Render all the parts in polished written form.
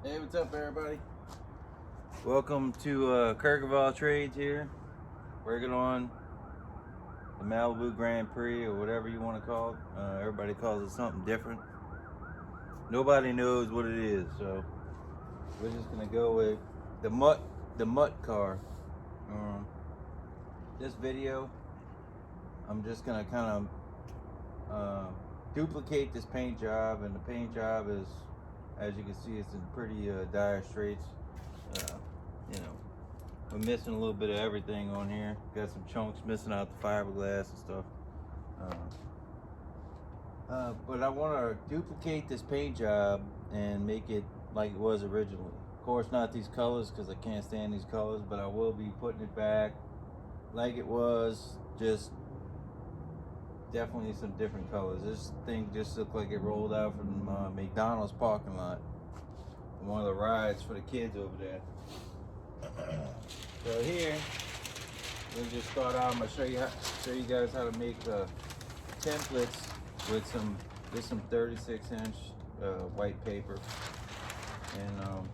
Hey, what's up, everybody? Welcome to Kirkavall Trades here. Working on the Malibu Grand Prix, or whatever you want to call it. Everybody calls it something different. Nobody knows what it is, so we're just gonna go with the mutt car. This video, I'm just gonna kind of duplicate this paint job, and the paint job is, as you can see, it's in pretty dire straits. You know, we're missing a little bit of everything on here. Got some chunks missing out the fiberglass and stuff. But I want to duplicate this paint job and make it like it was originally. Of course, not these colors because I can't stand these colors, but I will be putting it back like it was, just definitely some different colors. This thing just looked like it rolled out from McDonald's parking lot. One of the rides for the kids over there. So here, we'll just start out. I'm gonna show you guys how to make templates with some 36-inch white paper, and I'll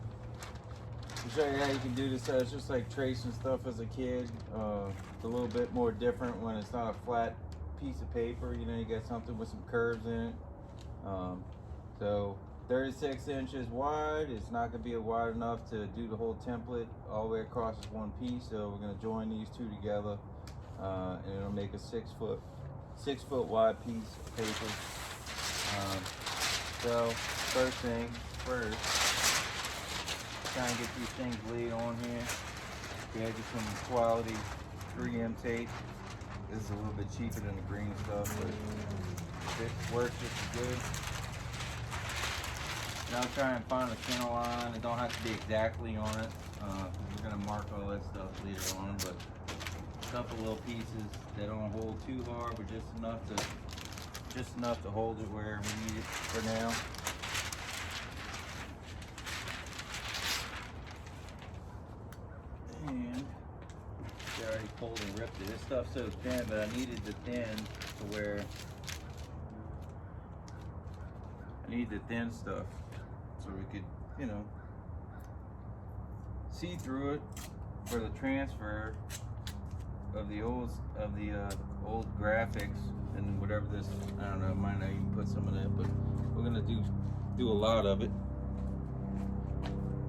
show you how you can do this. It's just like tracing stuff as a kid. It's a little bit more different when it's not a flat piece of paper. You know, you got something with some curves in it. So 36 inches wide, it's not going to be wide enough to do the whole template all the way across as one piece. So we're going to join these two together, and it'll make a 6 foot wide piece of paper. So first thing first, try and get these things laid on here. Get some quality 3M tape. This is a little bit cheaper than the green stuff, but it works just as good. Now try and find a center line. It don't have to be exactly on it. We're gonna mark all that stuff later on, but a couple little pieces that don't hold too hard, but just enough to hold it where we need it for now. And I already pulled and ripped it. This stuff's so thin, but I needed the thin to where I need the thin stuff, so we could, you know, see through it for the transfer of the old graphics and whatever this, I don't know, might not even put some of that, but we're gonna do a lot of it.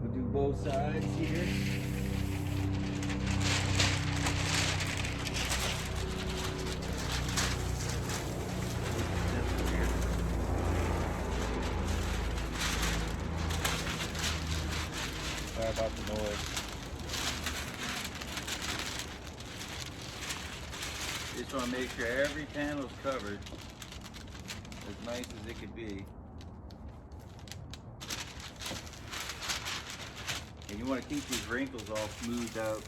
We'll do both sides here. Sorry about the noise. Just want to make sure every panel is covered as nice as it could be. And you want to keep these wrinkles all smoothed out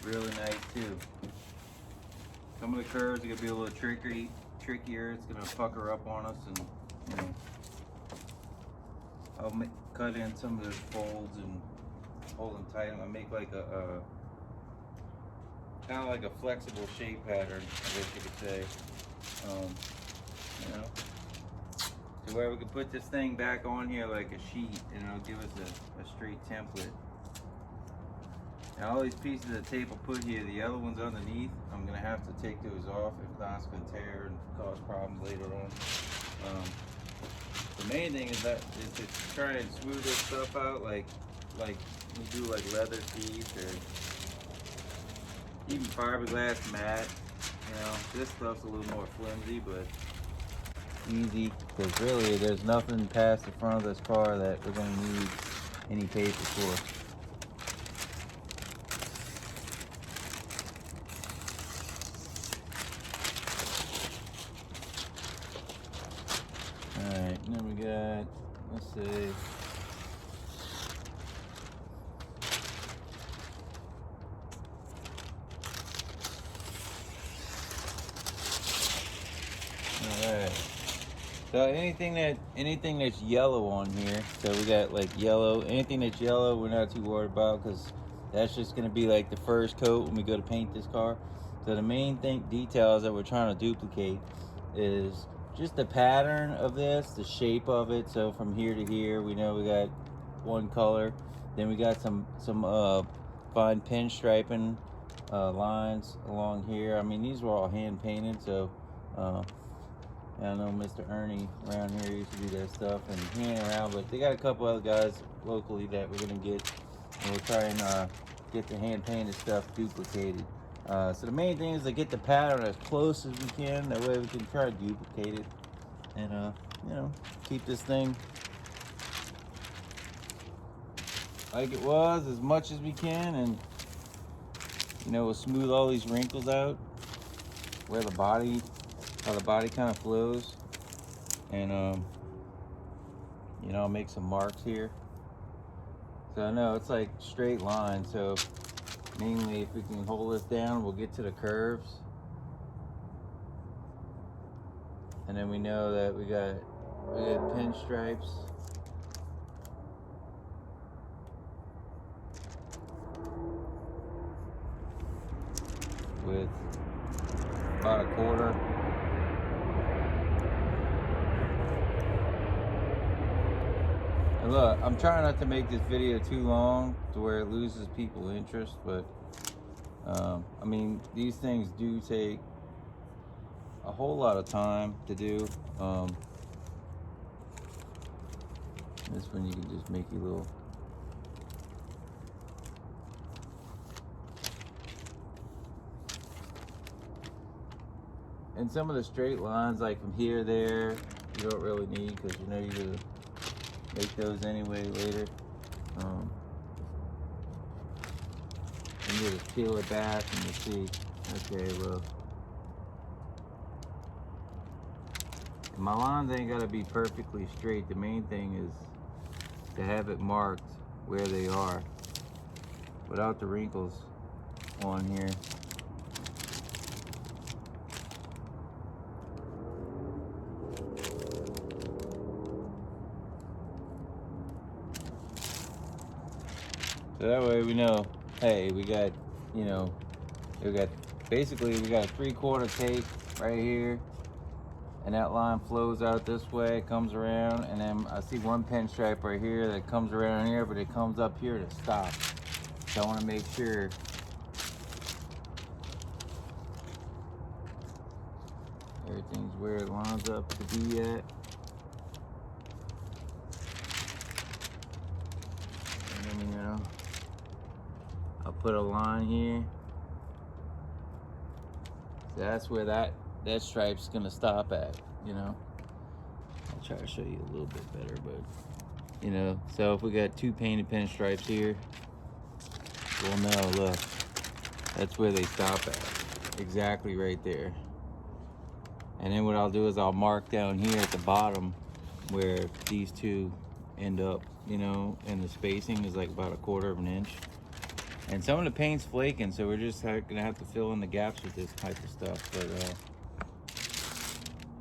really nice too. Some of the curves are going to be a little trickier. It's going to pucker up on us, and you know, I'll cut in some of those folds and hold them tight. I'm gonna make like a kind of like a flexible shape pattern, I guess you could say. You know, to where we can put this thing back on here like a sheet, and it'll give us a straight template. Now all these pieces of tape I put here, the yellow ones underneath, I'm gonna have to take those off. If not, it's gonna tear and cause problems later on. The main thing is to try and smooth this stuff out like we do like leather seats or even fiberglass mat. You know, this stuff's a little more flimsy, but easy, because really there's nothing past the front of this car that we're going to need any paper for. Alright, and then we got, let's see, alright, so anything that's yellow on here, so we got like yellow, anything that's yellow we're not too worried about, because that's just going to be like the first coat when we go to paint this car. So the main details that we're trying to duplicate is just the pattern of this, the shape of it. So from here to here, we know we got one color. Then we got some fine pinstriping lines along here. I mean, these were all hand painted, so I know Mr. Ernie around here used to do that stuff, and he ain't around, but they got a couple other guys locally that we're gonna get, and we'll try and get the hand painted stuff duplicated. So the main thing is to get the pattern as close as we can. That way we can try to duplicate it, and you know, keep this thing like it was as much as we can, and you know, we'll smooth all these wrinkles out where the body, how the body kind of flows, and you know, I'll make some marks here. So I know it's like straight line, so mainly if we can hold this down, we'll get to the curves, and then we know that we got pinstripes. With about a quarter. And look, I'm trying not to make this video too long to where it loses people interest, but I mean, these things do take a whole lot of time to do. This one you can just make your little and some of the straight lines, like from here to there, you don't really need, because you know you're gonna make those anyway later. And you just peel it back and you see, okay, well, my lines ain't gotta be perfectly straight. The main thing is to have it marked where they are without the wrinkles on here. So that way we know, hey, we got, you know, basically we got a 3/4 tape right here, and that line flows out this way, it comes around, and then I see one pinstripe right here that comes around here, but it comes up here to stop. So I want to make sure everything's where it lines up to be at. And then, you know, I'll put a line here. So that's where that stripe's gonna stop at, you know. I'll try to show you a little bit better, but you know, so if we got two painted pinstripes here, we'll know, look, that's where they stop at. Exactly right there. And then what I'll do is I'll mark down here at the bottom where these two end up, you know, and the spacing is like about a 1/4 of an inch. And some of the paint's flaking, so we're just gonna have to fill in the gaps with this type of stuff. But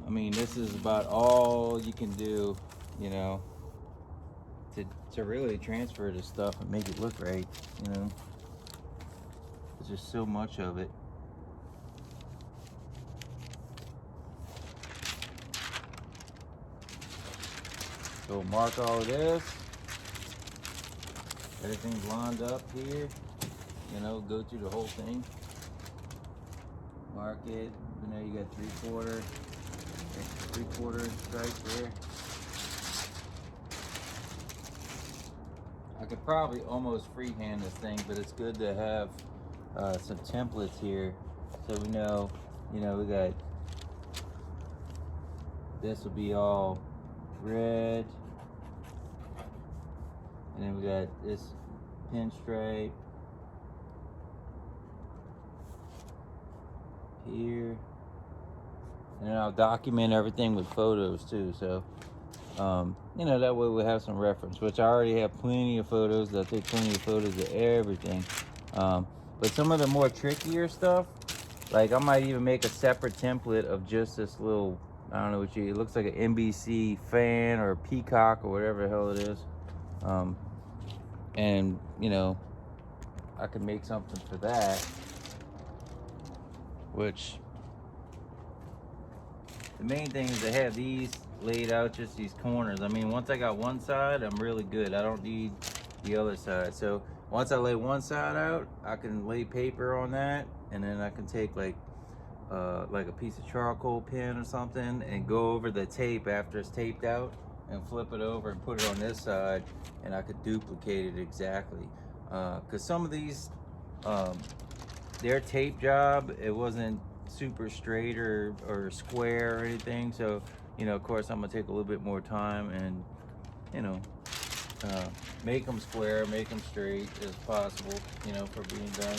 I mean, this is about all you can do, you know, to really transfer this stuff and make it look right, you know. There's just so much of it. So mark all of this. Everything's lined up here. You know, go through the whole thing. Mark it. You know, you got 3/4 stripes there. I could probably almost freehand this thing, but it's good to have some templates here, so we know, you know, we got, this will be all red, and then we got this pinstripe here, and then I'll document everything with photos too, so you know, that way we'll have some reference, which I already have plenty of photos. I take plenty of photos of everything, but some of the more trickier stuff, like I might even make a separate template of just this little, I don't know what it looks like, an NBC fan or a peacock or whatever the hell it is, and you know, I could make something for that, which the main thing is to have these laid out just these corners. I mean, once I got one side, I'm really good. I don't need the other side. So once I lay one side out, I can lay paper on that, and then I can take like a piece of charcoal pen or something and go over the tape after it's taped out and flip it over and put it on this side, and I could duplicate it exactly. Because some of these, their tape job, it wasn't super straight or square or anything, so you know, of course I'm gonna take a little bit more time and, you know, make them square, make them straight as possible, you know, for being done.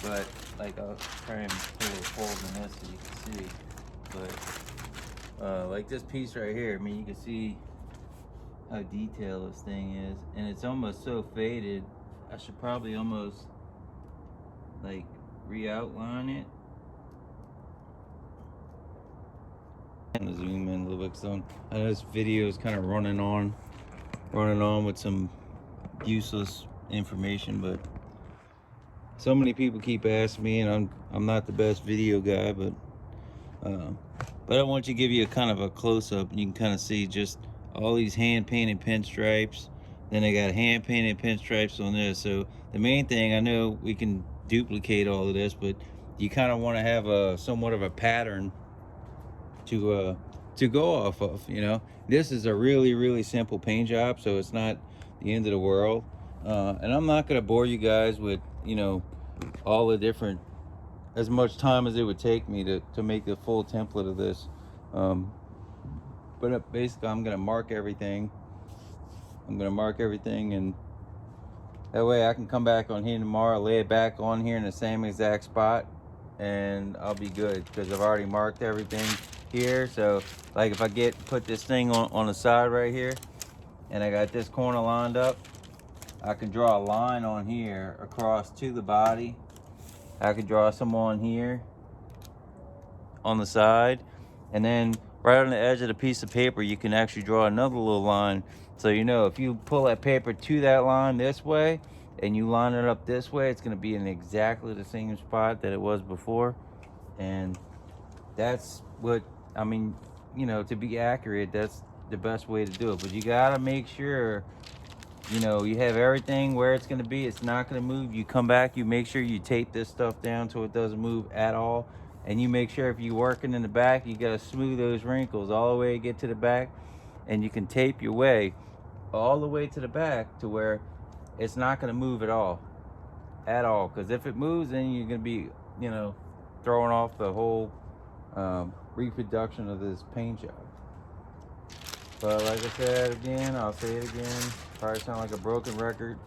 But like, I'll try and put a little fold in this so you can see. But like this piece right here, I mean, you can see how detailed this thing is, and it's almost so faded. I should probably almost like re-outline it. I'm gonna zoom in a little bit, because I know this video is kind of running on with some useless information, but so many people keep asking me, and I'm not the best video guy, but I want you to give you a kind of a close-up, and you can kind of see just all these hand-painted pinstripes. Then I got hand-painted pinstripes on this. So the main thing, I know we can duplicate all of this, but you kind of want to have a somewhat of a pattern to go off of. You know, this is a really simple paint job, so it's not the end of the world. And I'm not going to bore you guys with, you know, all the different, as much time as it would take me to make the full template of this. But basically I'm going to mark everything. I'm going to mark everything, and that way I can come back on here tomorrow, lay it back on here in the same exact spot, and I'll be good, because I've already marked everything here. So like if I put this thing on the side right here, and I got this corner lined up, I can draw a line on here across to the body. I could draw some on here on the side, and then right on the edge of the piece of paper you can actually draw another little line. So you know, if you pull that paper to that line this way and you line it up this way, it's going to be in exactly the same spot that it was before. And that's what I mean, you know, to be accurate, that's the best way to do it. But you got to make sure, you know, you have everything where it's going to be. It's not going to move. You come back, you make sure you tape this stuff down so it doesn't move at all. And you make sure if you're working in the back, you got to smooth those wrinkles all the way to get to the back. And you can tape your way all the way to the back to where it's not going to move at all. Because if it moves, then you're going to be, you know, throwing off the whole reproduction of this paint job. But like I said again, I'll say it again, probably sound like a broken record.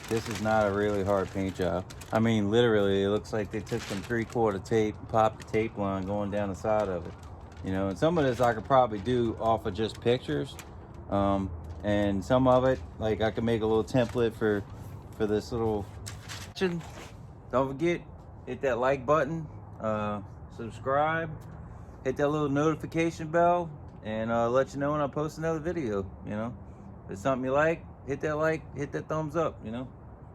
This is not a really hard paint job. I mean, literally, it looks like they took some 3/4 tape and popped the tape line going down the side of it. You know, and some of this I could probably do off of just pictures. And some of it, like I could make a little template for this little. Don't forget, hit that like button, subscribe, hit that little notification bell, and let you know when I post another video. You know, if it's something you like, hit that like, hit that thumbs up. You know,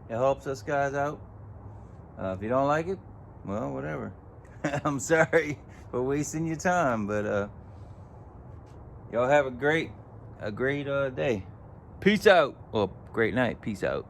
it helps us guys out. If you don't like it, well, whatever. I'm sorry for wasting your time, but y'all have a great day. Peace out. Well, great night. Peace out.